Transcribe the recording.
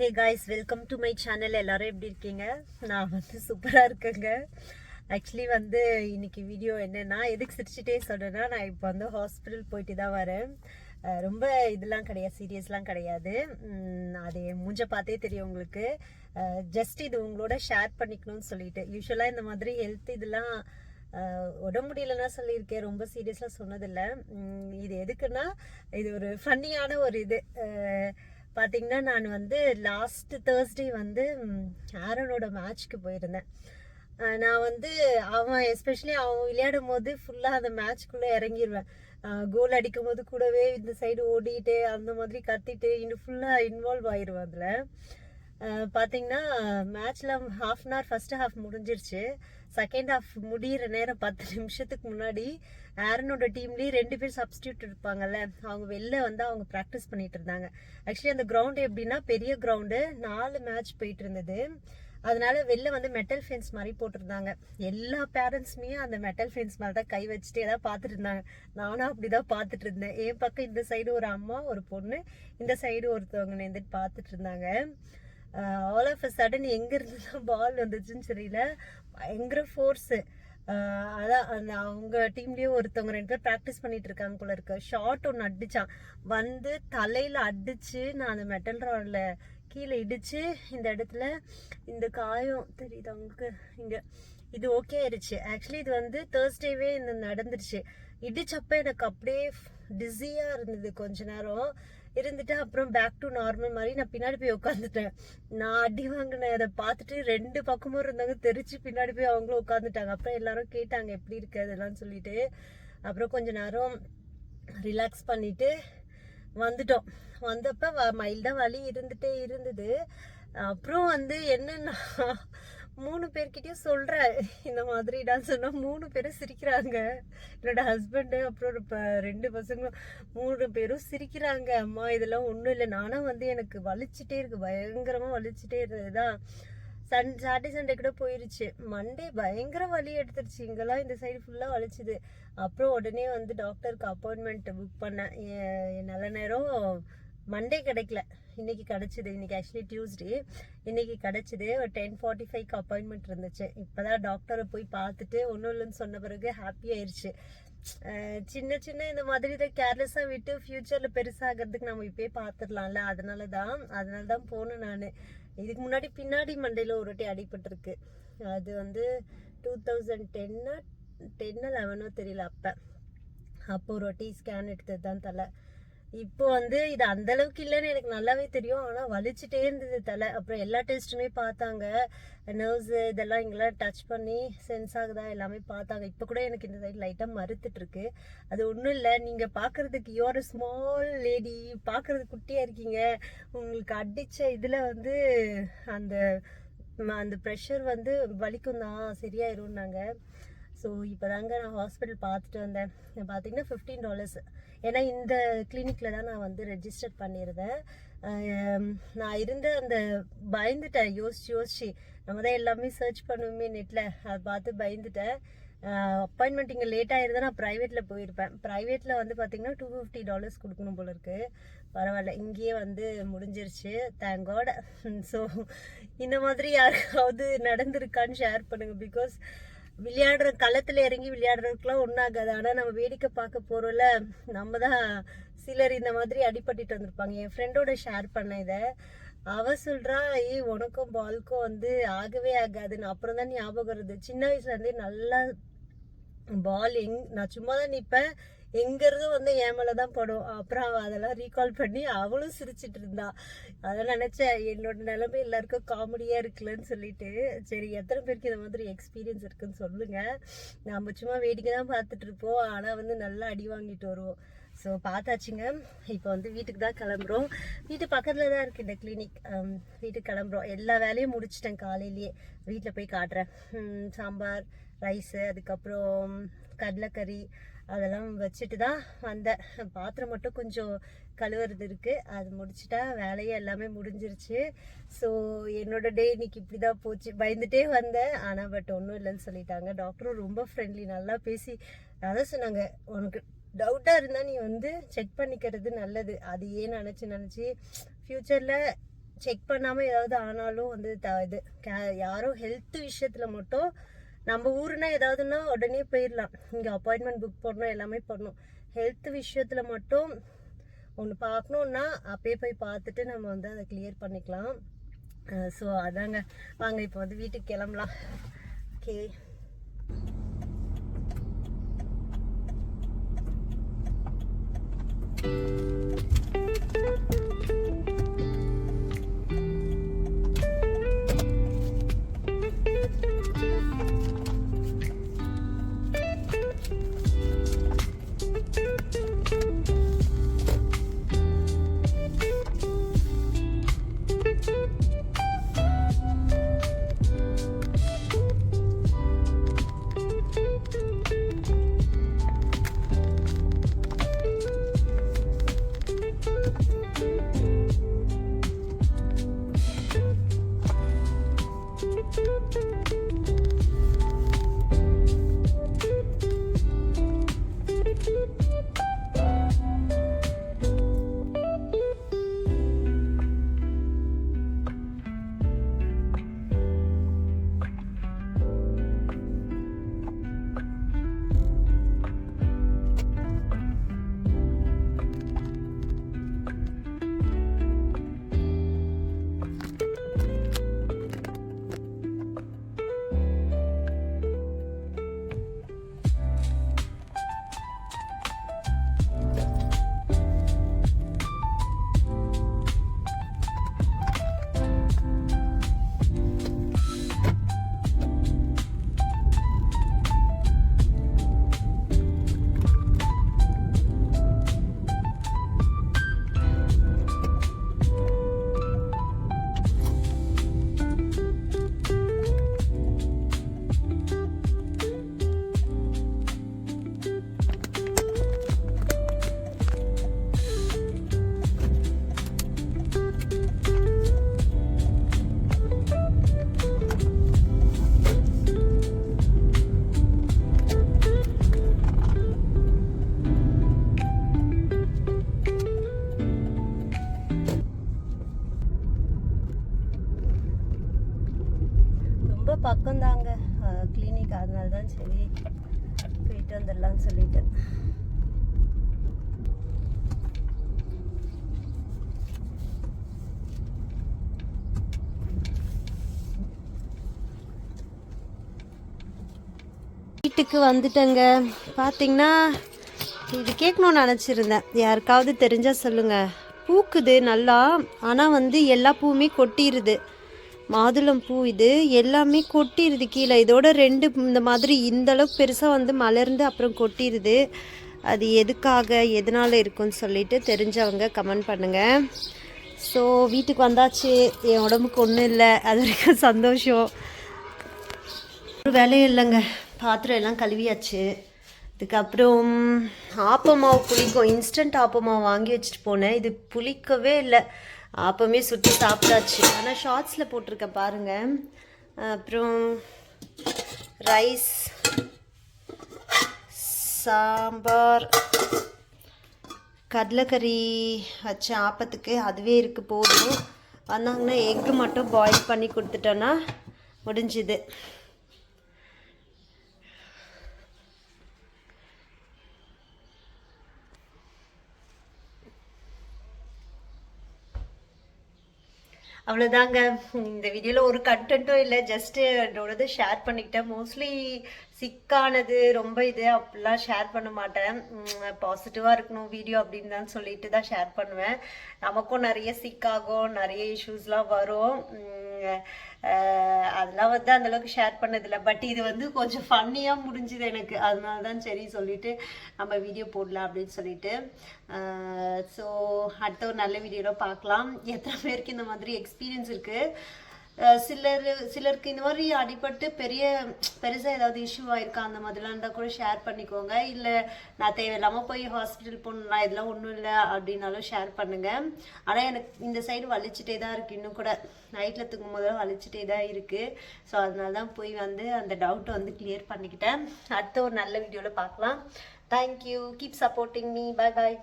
Hey guys, welcome to my channel. எல்லாரும் எப்படி இருக்கீங்க? நான் சூப்பராக இருக்கேங்க. ஆக்சுவலி இன்னைக்கு வீடியோ என்னன்னா, எதுக்கு சிரிச்சுட்டே சொல்கிறேன்னா, நான் இப்போ ஹாஸ்பிட்டல் போயிட்டு தான் வரேன். ரொம்ப இதெல்லாம் கிடையாது, சீரியஸ்லாம் கிடையாது. அது மூஞ்ச பார்த்தே தெரியும் உங்களுக்கு. ஜஸ்ட் இது உங்களோட ஷேர் பண்ணிக்கணும்னு சொல்லிட்டு. யூஸ்வலாக இந்த மாதிரி ஹெல்த் இதெல்லாம் உடம்பு முடியலன்னா சொல்லியிருக்கேன், ரொம்ப சீரியஸாக சொன்னதில்லை. இது எதுக்குன்னா, இது ஒரு ஃபன்னியான ஒரு இது. பார்த்தீங்கன்னா, நான் லாஸ்ட் தேர்ஸ்டே ஆரனோட மேட்ச்க்கு போயிருந்தேன். நான் அவன் எஸ்பெஷலி அவன் விளையாடும் போது ஃபுல்லாக அந்த மேட்ச்க்குள்ளே இறங்கிடுவேன். கோல் அடிக்கும் போது கூடவே இந்த சைடு ஓடிட்டு அந்த மாதிரி கத்திட்டு இன்னும் ஃபுல்லாக இன்வால்வ் ஆயிடுவேன் அதில். பார்த்தீங்கன்னா, மேட்ச்சில் half an hour first half முடிஞ்சிருச்சு. செகண்ட் ஹாஃப் முடிகிற நேரம் 10 நிமிஷத்துக்கு முன்னாடி ஆரனோட டீம்லேயே 2 பேர் சப்ஸ்டியூட் இருப்பாங்கல்ல, அவங்க வெளில அவங்க ப்ராக்டிஸ் பண்ணிட்டு இருந்தாங்க. ஆக்சுவலி அந்த கிரவுண்டு எப்படின்னா, பெரிய கிரவுண்டு, 4 மேட்ச் போயிட்டு இருந்தது. அதனால வெளில மெட்டல் ஃபென்ஸ் மாதிரி போட்டிருந்தாங்க. எல்லா பேரண்ட்ஸுமே அந்த மெட்டல் ஃபென்ஸ் மேலே தான் கை வச்சுட்டு ஏதாவது பார்த்துட்டு இருந்தாங்க. நானும் அப்படிதான் பார்த்துட்டு இருந்தேன். என் பக்கம் இந்த சைடு ஒரு அம்மா ஒரு பொண்ணு, இந்த சைடு ஒருத்தவங்க நின்றுட்டு பார்த்துட்டு இருந்தாங்க. ஆல் ஆஃப் அ சடன் எங்கேருந்து தான் பால் வந்துச்சுன்னு தெரியல, பயங்கர ஃபோர்ஸு. அதான் அவங்க டீம்லேயே ஒருத்தவங்க 2 பேர் ப்ராக்டிஸ் பண்ணிட்டு இருக்காங்க போல இருக்கு. ஷார்ட் ஒன்று அடிச்சான், தலையில் அடிச்சு, நான் அந்த மெட்டல் ராடில் கீழே இடிச்சு, இந்த இடத்துல இந்த காயம் தெரியுது அவங்களுக்கு இங்கே, இது ஓகே ஆயிடுச்சு. ஆக்சுவலி இது தேர்ஸ்டேவே இந்த நடந்துருச்சு. இடிச்சப்ப எனக்கு அப்படியே டிஸியாக இருந்தது. கொஞ்ச நேரம் இருந்துட்டு அப்புறம் பேக் டு நார்மல் மாதிரி நான் பின்னாடி போய் உட்காந்துட்டேன். நான் அடி வாங்கினேன், அதை பார்த்துட்டு 2 பக்கமும் இருந்தாங்க தெரிச்சு பின்னாடி போய் அவங்களும் உட்காந்துட்டாங்க. அப்புறம் எல்லாரும் கேட்டாங்க எப்படி இருக்கு அதெல்லாம் சொல்லிட்டு. அப்புறம் கொஞ்ச நேரம் ரிலாக்ஸ் பண்ணிட்டு வந்துட்டோம். வந்தப்ப மைல்டாக வலி இருந்துட்டே இருந்தது. அப்புறம் என்னன்னா, 3 பேர்கிட்டயும் சொல்கிறேன் இந்த மாதிரி நான் சொன்னால் 3 பேரும் சிரிக்கிறாங்க. என்னோட ஹஸ்பண்டு அப்புறம் 2 பசங்களும் 3 பேரும் சிரிக்கிறாங்க. அம்மா இதெல்லாம் ஒன்றும் இல்லை. நானும் எனக்கு வலிச்சுட்டே இருக்கு, பயங்கரமாக வலிச்சுட்டே இருந்ததுதான். சாட்டர்டே சண்டே கூட போயிருச்சு. மண்டே பயங்கர வலி எடுத்துருச்சு, இங்கெல்லாம் இந்த சைடு ஃபுல்லாக வலிச்சுது. அப்புறம் உடனே டாக்டருக்கு அப்பாயின்மெண்ட் புக் பண்ணேன். நல்ல நேரம் மண்டே கிடைக்கல, இன்னைக்கு கிடச்சிது. இன்னைக்கு ஆக்சுவலி டியூஸ்டே, இன்னைக்கு கிடச்சிது. ஒரு 10:45க்கு அப்பாயின்மெண்ட் இருந்துச்சு. இப்போதான் டாக்டரை போய் பார்த்துட்டு ஒன்றும் இல்லைன்னு சொன்ன பிறகு ஹாப்பி ஆயிடுச்சு. சின்ன சின்ன இந்த மாதிரி இதை கேர்லெஸ்ஸாக விட்டு ஃப்யூச்சரில் பெருசாகிறதுக்கு நம்ம இப்போயே பார்த்துடலாம்ல, அதனால தான் போனேன் நான். இதுக்கு முன்னாடி பின்னாடி மண்டையில் ஒரு வாட்டி அடிபட்டிருக்கு. அது 2010 11 தெரியல. அப்போ ஒரு வாட்டி ஸ்கேன் எடுத்தது தான் தலை. இப்போ இது அந்த அளவுக்கு இல்லைன்னு எனக்கு நல்லாவே தெரியும், ஆனால் வலிச்சுட்டே இருந்தது தலை. அப்புறம் எல்லா டெஸ்ட்டுமே பார்த்தாங்க, நர்வ்ஸ் இதெல்லாம் இங்கெல்லாம் டச் பண்ணி சென்ஸ் ஆகுதா எல்லாமே பார்த்தாங்க. இப்போ கூட எனக்கு இந்த சைடு லைட்டாக மறுத்துட்டு இருக்கு. அது ஒன்றும் இல்லை, நீங்கள் பார்க்குறதுக்கு யூஆர் ஸ்மால் லேடி, பார்க்குறதுக்கு குட்டியாக இருக்கீங்க. உங்களுக்கு அடித்த இதில் அந்த அந்த ப்ரெஷர் வலிக்கும் தான், சரியாயிரும்னாங்க. ஸோ இப்போ தாங்க நான் ஹாஸ்பிட்டல் பார்த்துட்டு வந்தேன். பார்த்தீங்கன்னா $15. ஏன்னா இந்த கிளினிக்கில் தான் நான் ரெஜிஸ்டர் பண்ணியிருந்தேன். நான் அந்த பயந்துட்டேன், யோசிச்சு நம்ம தான் எல்லாமே சர்ச் பண்ணுவோமே நெட்டில், அதை பார்த்து பயந்துட்டேன். அப்பாயின்மெண்ட் இங்கே லேட் ஆகிருந்தா நான் ப்ரைவேட்டில் போயிருப்பேன். ப்ரைவேட்டில் பார்த்தீங்கன்னா $250 கொடுக்கணும் போல இருக்கு. பரவாயில்ல, இங்கேயே முடிஞ்சிருச்சு, தேங்க் காட். ஸோ இந்த மாதிரி யாருக்காவது நடந்திருக்கான்னு ஷேர் பண்ணுங்கள். பிகாஸ் விளையாடுற களத்தில் இறங்கி விளையாடுறதுக்குலாம் ஒன்றாகாது, ஆனால் நம்ம வேடிக்கை பார்க்க போகிறோம்ல, நம்ம தான் சிலர் இந்த மாதிரி அடிபட்டுட்டு வந்திருப்பாங்க. என் ஃப்ரெண்டோட ஷேர் பண்ண இதை அவ சொல்கிறா, உனக்கும் பால்க்கும் ஆகவே ஆகாதுன்னு. அப்புறம் தான் ஞாபகம் வருது, சின்ன வயசுலேருந்தே நல்லா பால் நான் சும்மா தான் நிற்பேன், எங்கிறதும் என் மேலே தான் படும். அப்புறம் அதெல்லாம் ரீகால் பண்ணி அவளும் சிரிச்சிட்டு இருந்தா. அதெல்லாம் நினச்சேன், என்னோட நிலைமை எல்லாருக்கும் காமெடியாக இருக்குல்லன்னு சொல்லிட்டு. சரி, எத்தனை பேருக்கு இந்த மாதிரி எக்ஸ்பீரியன்ஸ் இருக்குன்னு சொல்லுங்கள். நம்ம சும்மா வேடிக்கை தான் பார்த்துட்டு இருப்போம், ஆனால் நல்லா அடி வாங்கிட்டு வருவோம். ஸோ பார்த்தாச்சுங்க. இப்போ வீட்டுக்கு தான் கிளம்புறோம். வீட்டு பக்கத்தில் தான் இருக்குது இந்த கிளினிக். வீட்டுக்கு கிளம்புறோம். எல்லா வேலையும் முடிச்சிட்டேன் காலையிலேயே. வீட்டில் போய் காட்டுறேன். சாம்பார், ரைஸு, அதுக்கப்புறம் கடலைக்கறி அதெல்லாம் வச்சுட்டு தான் வந்தேன். பாத்திரம் மட்டும் கொஞ்சம் கழுவுறது இருக்குது, அது முடிச்சுட்டா வேலையே எல்லாமே முடிஞ்சிருச்சு. ஸோ என்னோட டே இன்னைக்கு இப்படி தான் போச்சு. பயந்துட்டே வந்தேன், ஆனால் ஒன்றும் இல்லைன்னு சொல்லிட்டாங்க. டாக்டரும் ரொம்ப ஃப்ரெண்ட்லி, நல்லா பேசி அதான் சொன்னாங்க, உனக்கு டவுட்டாக இருந்தால் நீ செக் பண்ணிக்கிறது நல்லது. அது ஏன் நினச்சி ஃப்யூச்சரில் செக் பண்ணாமல் ஏதாவது ஆனாலும் வந்து இது யாரும் ஹெல்த் விஷயத்தில் மட்டும் நம்ம ஊருனா ஏதாவதுன்னா உடனே போயிடலாம். இங்கே அப்பாயின்மெண்ட் புக் பண்ணணும், எல்லாமே பண்ணணும். ஹெல்த் விஷயத்தில் மட்டும் ஒன்று பார்க்கணுன்னா அப்பயே போய் பார்த்துட்டு நம்ம வந்து அதை கிளியர் பண்ணிக்கலாம். ஸோ அதாங்க, வாங்க இப்போ வந்து வீட்டுக்கு கிளம்பலாம். ஓகே. பக்கம்தாங்க கிளினிக், அதனால தான் சரி போயிட்டு வந்துடலாம்னு சொல்லிட்டு. வீட்டுக்கு வந்துட்டேங்க. பார்த்தீங்கன்னா இது கேட்கணும்னு நினச்சிருந்தேன், யாருக்காவது தெரிஞ்சால் சொல்லுங்கள். பூக்குது நல்லா, ஆனால் வந்து எல்லா பூவுமே கொட்டிடுது. மாதுளம் பூ இது எல்லாமே கொட்டிடுது கீழே. இதோட 2 இந்த மாதிரி இந்தளவுக்கு பெருசாக வந்து மலர்ந்து அப்புறம் கொட்டிடுது. அது எதுக்காக எதனால் இருக்குன்னு சொல்லிட்டு தெரிஞ்சவங்க கமெண்ட் பண்ணுங்கள். ஸோ வீட்டுக்கு வந்தாச்சு, என் உடம்புக்கு ஒன்றும் இல்லை, அது வரைக்கும் சந்தோஷம். ஒரு வேலையும் இல்லைங்க, பாத்திரம் எல்லாம் கழுவியாச்சு. அதுக்கப்புறம் ஆப்பமாவு புளிக்கும், இன்ஸ்டன்ட் ஆப்பமாவு வாங்கி வச்சுட்டு போனேன். இது புளிக்கவே இல்லை, அப்பமே சுற்றி சாப்பிட்டாச்சு. ஆனால் ஷார்ட்ஸில் போட்டிருக்கேன் பாருங்கள். அப்புறம் ரைஸ், சாம்பார், கடலைக்கறி வச்ச ஆப்பத்துக்கு அதுவே இருக்குது, போதும். வந்தாங்கன்னா எக்கு மட்டும் பாயில் பண்ணி கொடுத்துட்டோன்னா முடிஞ்சுது. அவ்வளோதாங்க. இந்த வீடியோவில் ஒரு கண்டென்ட்டும் இல்லை, ஜஸ்ட்டு என்னோடது ஷேர் பண்ணிக்கிட்டேன். மோஸ்ட்லி சிக்கானது ரொம்ப இது அப்படிலாம் ஷேர் பண்ண மாட்டேன். பாசிட்டிவாக இருக்கணும் வீடியோ அப்படின்னு தான் சொல்லிட்டு தான் ஷேர் பண்ணுவேன். நமக்கும் நிறைய சிக்காகும், நிறைய இஷ்யூஸ்லாம் வரும். அதெல்லாம் வந்து அந்தளவுக்கு ஷேர் பண்ணதில்லை. பட் இது வந்து கொஞ்சம் ஃபன்னியாக முடிஞ்சுது எனக்கு, அதனால தான் சரி சொல்லிவிட்டு நம்ம வீடியோ போடலாம் அப்படின்னு சொல்லிட்டு. ஸோ அடுத்த ஒரு நல்ல வீடியோவில் பார்க்கலாம். எத்தனை பேருக்கு இந்த மாதிரி எக்ஸ்பீரியன்ஸ் இருக்குது? சிலருக்கு இந்த மாதிரி அடிபட்டு பெருசாக ஏதாவது இஷ்யூ ஆயிருக்கா, அந்த மாதிரிலாம் இருந்தால் கூட ஷேர் பண்ணிக்கோங்க. இல்லை நான் தேவையில்லாமல் போய் ஹாஸ்பிட்டல் போகணும்னா இதெல்லாம் ஒன்றும் இல்லை அப்படின்னாலும் ஷேர் பண்ணுங்கள். ஆனால் எனக்கு இந்த சைடு வலிச்சுட்டே தான் இருக்குது, இன்னும் கூட நைட்டில் தூங்கும் போதெல்லாம் வலிச்சுட்டே தான் இருக்குது. ஸோ அதனால தான் போய் வந்து அந்த டவுட்டை வந்து கிளியர் பண்ணிக்கிட்டேன். அடுத்த ஒரு நல்ல வீடியோவில் பார்க்கலாம். Thank you, keep supporting me. Bye பாய்.